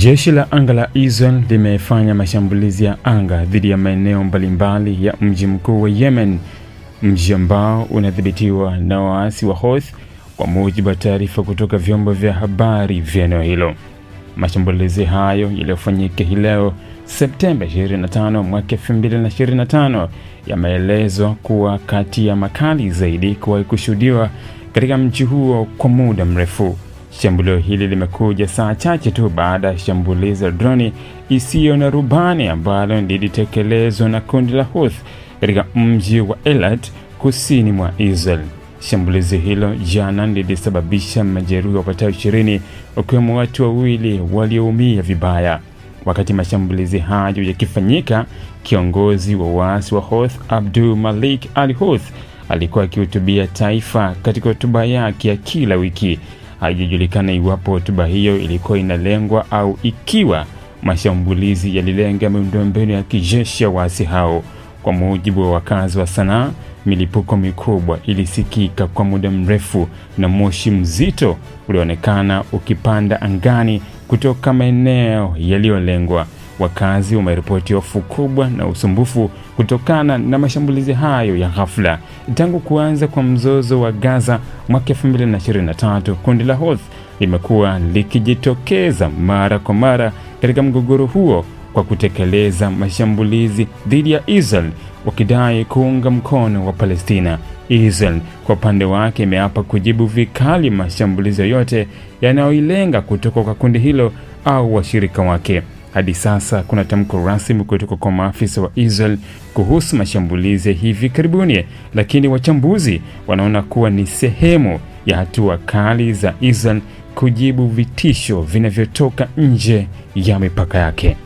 Jeshi la anga la Israel limefanya mashambulizi ya anga dhidi ya maeneo mbalimbali ya mji mkuu wa Yemen, mji ambao unadhibitiwa na waasi wa Houthi, kwa mujibu wa taarifa kutoka vyombo vya habari vya eneo hilo. Mashambulizi hayo yaliyofanyika hii leo Septemba 25 mwaka 2025 yameelezwa kuwa kati ya makali zaidi kuwahi kushuhudiwa katika mji huo kwa muda mrefu. Shambulio hili limekuja saa chache tu baada ya shambulizi la droni isiyo na rubani ambalo lilitekelezwa na kundi la Houthi katika mji wa Eilat kusini mwa Israel. Shambulizi hilo jana lilisababisha majeruhi wapatao 20, wakiwemo watu wawili walioumia vibaya. Wakati mashambulizi hayo yakifanyika, kiongozi wa waasi wa Houthi Abdul Malik al-Houthi alikuwa akihutubia taifa katika hotuba yake ya kila wiki. Haijulikana iwapo hotuba hiyo ilikuwa inalengwa au ikiwa mashambulizi yalilenga miundombinu ya kijeshi ya waasi hao. Kwa mujibu wa wakazi wa Sanaa, milipuko mikubwa ilisikika kwa muda mrefu na moshi mzito ulionekana ukipanda angani kutoka maeneo yaliyolengwa. Wakazi wameripoti hofu kubwa na usumbufu kutokana na mashambulizi hayo ya ghafla. Tangu kuanza kwa mzozo wa Gaza mwaka 2023, kundi la Houthi limekuwa likijitokeza mara kwa mara katika mgogoro huo kwa kutekeleza mashambulizi dhidi ya Israel, wakidai kuunga mkono wa Palestina. Israel kwa upande wake imeapa kujibu vikali mashambulizi yote yanayoilenga kutoka kwa kundi hilo au washirika wake. Hadi sasa kuna tamko rasmi kutoka kwa maafisa wa Israel kuhusu mashambulizi hivi karibuni, lakini wachambuzi wanaona kuwa ni sehemu ya hatua kali za Israel kujibu vitisho vinavyotoka nje ya mipaka yake.